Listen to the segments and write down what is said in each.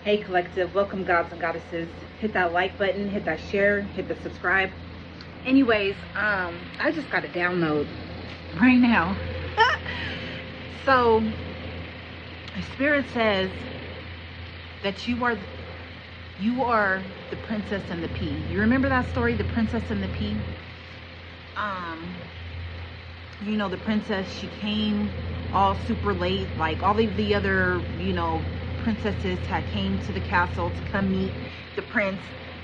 Hey collective, welcome gods and goddesses. Hit that like button, hit that share, hit the subscribe. Anyways, I just got a download right now. So Spirit says that you are the princess and the pea. You remember that story, the princess and the pea? The princess, she came all super late, like all of the other, princesses had came to the castle to come meet the prince,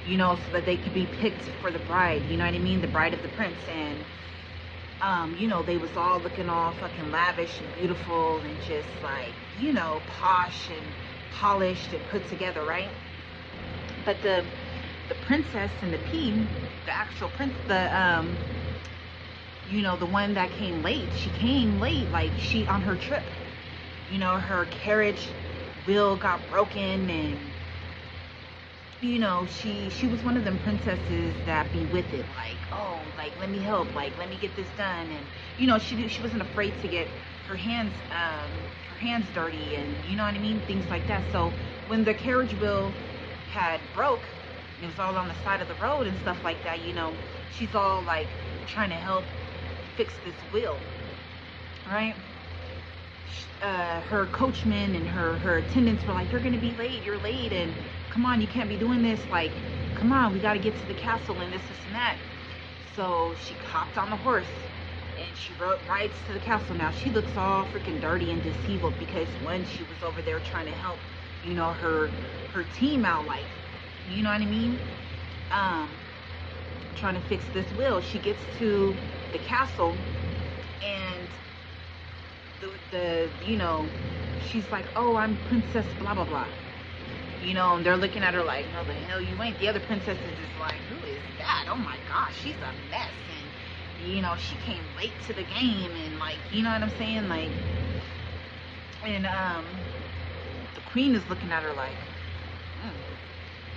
so that they could be picked for the bride, you know what I mean? The bride of the prince. And they was all looking all fucking lavish and beautiful and just like, posh and polished and put together, right? But the princess and the pea, the actual prince, the one that came late, she came late, like she on her trip, her carriage wheel got broken. And she was one of them princesses that be with it, like, oh, like, let me help, like, let me get this done. And she wasn't afraid to get her hands dirty, and you know what I mean, things like that. So when the carriage wheel had broke, it was all on the side of the road and stuff like that, she's all like trying to help fix this wheel, right? Her coachman and her attendants were like, you're gonna be late, you're late, and come on, you can't be doing this, like, come on, we got to get to the castle and this and that. So she hopped on the horse and she rides to the castle. Now she looks all freaking dirty and disheveled because when she was over there trying to help her team out, like, you know what I mean, trying to fix this wheel. She gets to the castle and she's like, oh, I'm princess blah blah blah, and they're looking at her like, no, the hell you ain't. The other princesses is like, who is that? Oh my gosh, she's a mess. And she came late to the game, and like, you know what I'm saying, like. And the queen is looking at her like,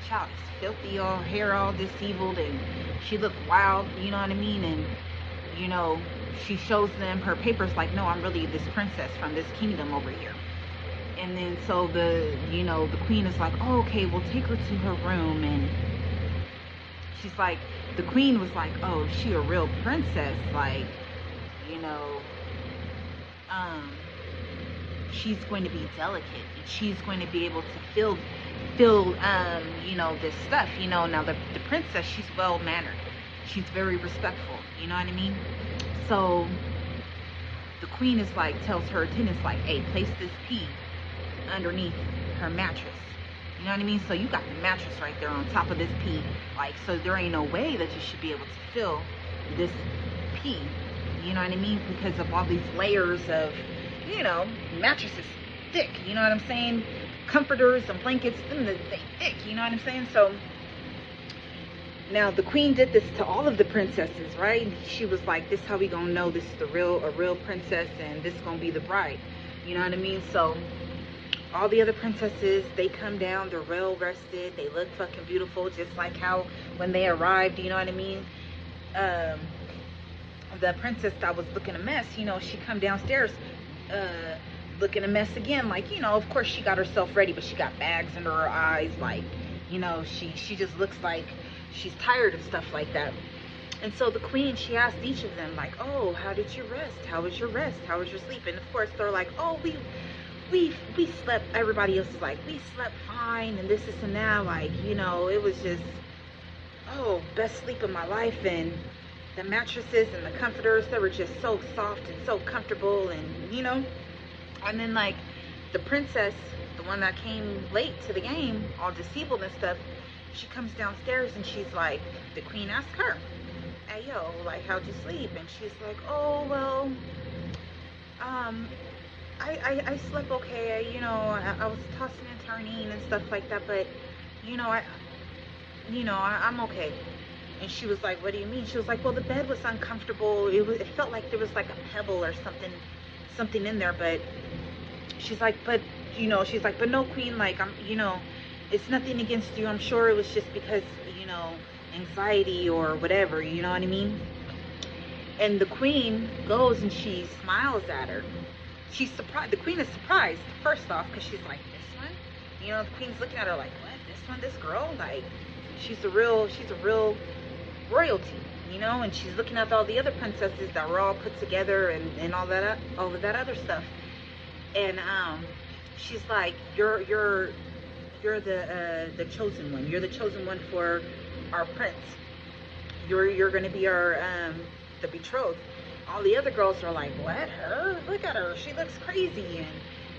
child is filthy, all hair all disheveled, and she looked wild, you know what I mean. And she shows them her papers like, no, I'm really this princess from this kingdom over here. And then so the queen is like, oh, okay, we'll take her to her room. And she's like, the queen was like, oh, is she a real princess? Like, she's going to be delicate, and she's going to be able to feel this stuff. Now the princess, she's well mannered, she's very respectful, you know what I mean. So the queen is like, tells her attendants like, hey, place this pea underneath her mattress, you know what I mean. So you got the mattress right there on top of this pea, like, so there ain't no way that you should be able to fill this pea, you know what I mean, because of all these layers of, mattresses thick, you know what I'm saying, comforters and blankets, they thick, you know what I'm saying. So now the queen did this to all of the princesses, right? She was like, this how we gonna know this is a real princess, and this is gonna be the bride, you know what I mean. So all the other princesses, they come down, they're well rested, they look fucking beautiful, just like how when they arrived, you know what I mean. The princess that was looking a mess, she come downstairs looking a mess again, like, of course she got herself ready, but she got bags under her eyes, like, she just looks like she's tired of stuff like that. And so the queen, she asked each of them like, oh, how did you rest? How was your rest? How was your sleep? And of course they're like, oh, we slept. Everybody else is like, we slept fine, and this and that, like, it was just, oh, best sleep of my life. And the mattresses and the comforters, they were just so soft and so comfortable. And and then like the princess, the one that came late to the game, all disabled and stuff, she comes downstairs and she's like, the queen asked her, hey, yo, like, how'd you sleep? And she's like, oh, well, I slept okay. I was tossing and turning and stuff like that, but I'm okay. And she was like, what do you mean? She was like, well, the bed was uncomfortable. It felt like there was like a pebble or something in there. But she's like, but no, queen, like, it's nothing against you. I'm sure it was just because, anxiety or whatever, you know what I mean? And the queen goes and she smiles at her. She's surprised. The queen is surprised, first off, because she's like, this one? You know, the queen's looking at her like, what? This girl, like, she's a real royalty, you know. And she's looking at all the other princesses that were all put together and all of that other stuff. And she's like, you're the chosen one. You're the chosen one for our prince. You're gonna be our the betrothed. All the other girls are like, what? Her? Look at her. She looks crazy and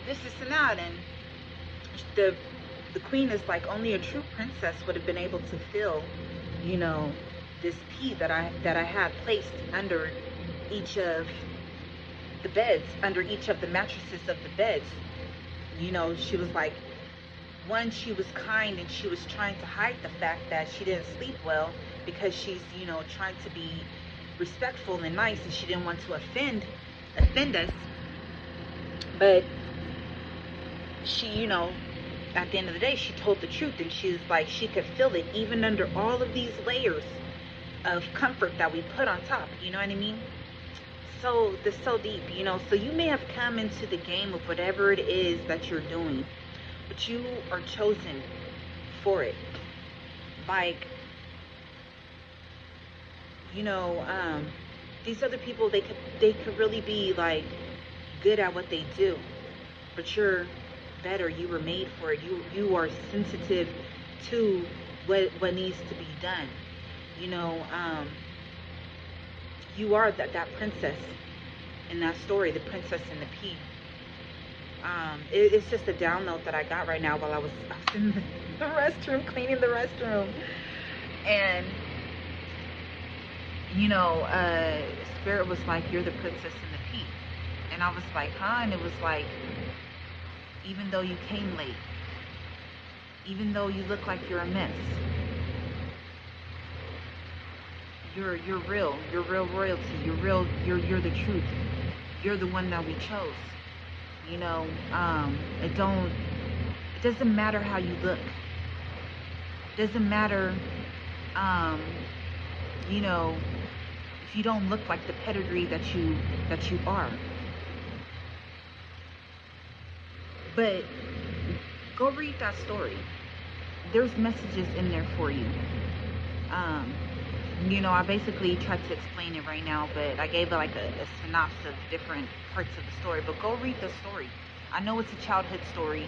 this and that. And the queen is like, only a true princess would have been able to fill, you know, this pea that I had placed under each of the beds, under each of the mattresses of the beds. You know, she was like, one, she was kind and she was trying to hide the fact that she didn't sleep well because she's, you know, trying to be respectful and nice, and she didn't want to offend us. But she, you know, at the end of the day, she told the truth, and she was like, she could feel it even under all of these layers of comfort that we put on top. You know what I mean? So this so deep, you know. So you may have come into the game of whatever it is that you're doing, but you are chosen for it. Like, you know, these other people, they could really be like good at what they do, but you're better. You were made for it. You are sensitive to what needs to be done. You know, you are that princess in that story, the princess and the pea. It's just a download that I got right now while I was in the restroom, cleaning the restroom. And, you know, Spirit was like, you're the princess and the pea. And I was like, huh? And it was like, even though you came late, even though you look like you're a mess, you're real. You're real royalty. You're real. You're the truth. You're the one that we chose. You know, it doesn't matter how you look. It doesn't matter, you know, if you don't look like the pedigree that you are. But go read that story. There's messages in there for you. You know, I basically tried to explain it right now, but I gave it like a synopsis of different parts of the story. But go read the story. I know it's a childhood story,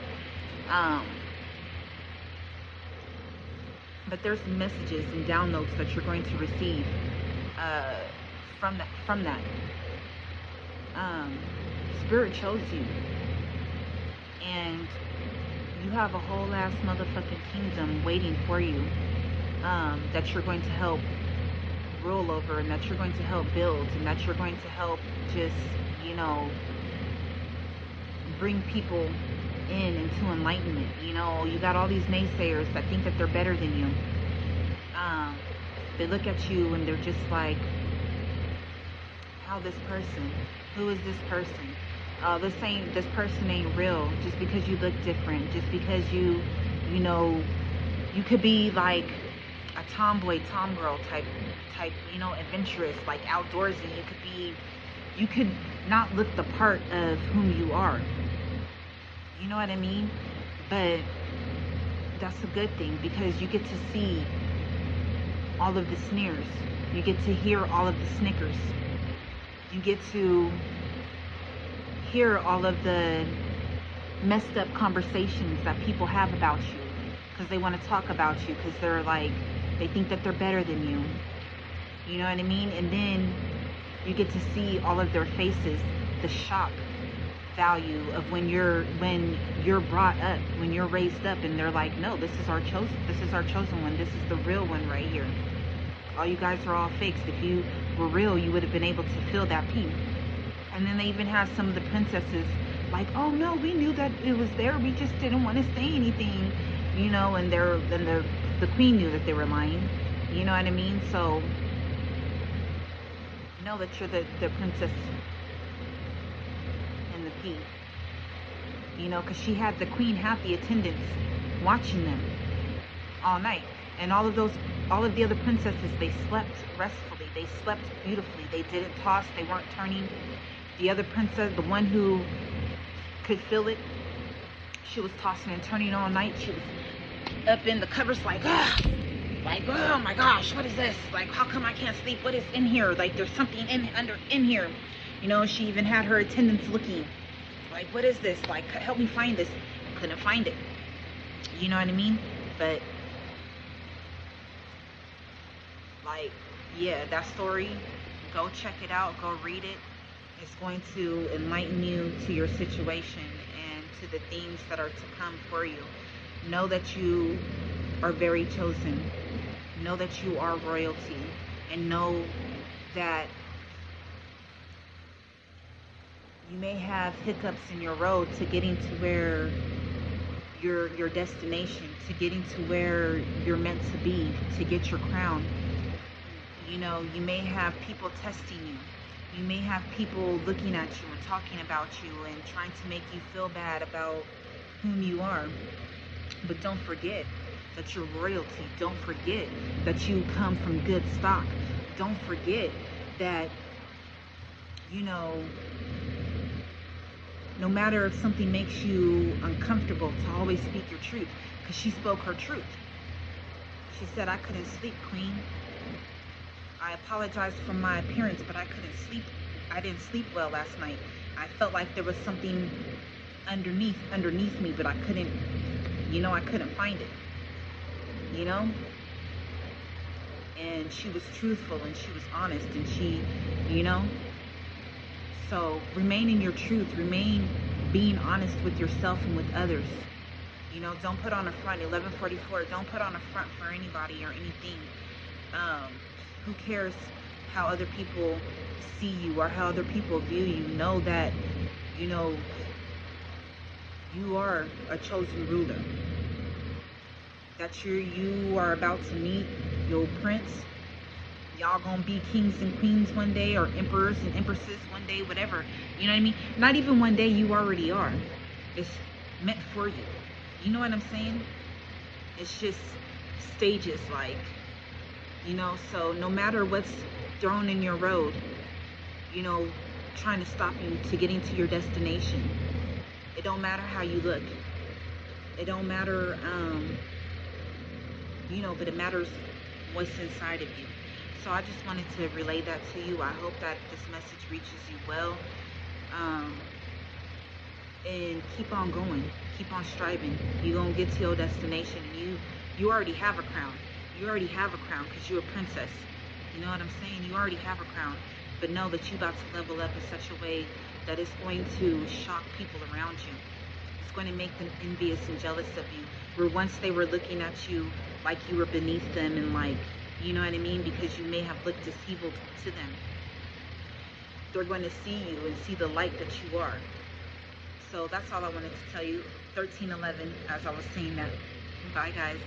but there's messages and downloads that you're going to receive from that. Spirit chose you, and you have a whole ass motherfucking kingdom waiting for you, that you're going to help rule over, and that you're going to help build, and that you're going to help just, you know, bring people into enlightenment. You know, you got all these naysayers that think that they're better than you. They look at you and they're just like, how this person? Who is this person? This person ain't real. Just because you look different, just because you know, you could be like a tomboy, tomgirl type, you know, adventurous, like outdoorsy. You could not look the part of whom you are. You know what I mean? But that's a good thing, because you get to see all of the sneers. You get to hear all of the snickers. You get to hear all of the messed up conversations that people have about you, because they want to talk about you, because they're like, they think that they're better than you. You know what I mean? And then you get to see all of their faces, the shock value of when you're brought up, when you're raised up, and they're like, no, this is our chosen one. This is the real one right here. All you guys are all fakes. If you were real, you would have been able to feel that peace. And then they even have some of the princesses like, oh no, we knew that it was there, we just didn't want to say anything, you know. And the queen knew that they were lying. You know what I mean? So know that you're the princess and the pea. You know, because the queen had the attendants watching them all night. And all of the other princesses, they slept restfully. They slept beautifully. They didn't toss. They weren't turning. The other princess, the one who could feel it, She was tossing and turning all night. She was up in the covers like, ah, like, oh my gosh, what is this? Like, how come I can't sleep? What is in here? Like, there's something in here. You know, she even had her attendants looking. Like, what is this? Like, help me find this. Couldn't find it. You know what I mean? But, like, yeah, that story, go check it out. Go read it. It's going to enlighten you to your situation and to the things that are to come for you. Know that you are very chosen. Know that you are royalty. And know that you may have hiccups in your road to getting to where your destination, to getting to where you're meant to be, to get your crown. You know, you may have people testing you. You may have people looking at you and talking about you and trying to make you feel bad about whom you are. But don't forget that you're royalty. Don't forget that you come from good stock. Don't forget that, you know, no matter if something makes you uncomfortable, to always speak your truth. Because she spoke her truth. She said, I couldn't sleep, Queen. I apologize for my appearance, but I couldn't sleep. I didn't sleep well last night. I felt like there was something underneath me, but I couldn't, you know, I couldn't find it, you know? And she was truthful and she was honest and she, you know? So remain in your truth. Remain being honest with yourself and with others. You know, don't put on a front. 1144, don't put on a front for anybody or anything. Who cares how other people see you or how other people view you? Know that, you know, you are a chosen ruler. That you are about to meet your prince. Y'all gonna be kings and queens one day, or emperors and empresses one day, whatever. You know what I mean? Not even one day, you already are. It's meant for you. You know what I'm saying? It's just stages, like, you know, so no matter what's thrown in your road, you know, trying to stop you to getting to your destination. It don't matter how you look. It don't matter, you know, but it matters what's inside of you. So I just wanted to relay that to you. I hope that this message reaches you well. And keep on going. Keep on striving. You're going to get to your destination. And you already have a crown. You already have a crown because you're a princess. You know what I'm saying? You already have a crown. But know that you're about to level up in such a way that it's going to shock people around you. It's going to make them envious and jealous of you. Where once they were looking at you like you were beneath them and like, you know what I mean? Because you may have looked deceivable to them. They're going to see you and see the light that you are. So that's all I wanted to tell you. 1311, as I was saying that. Bye, guys.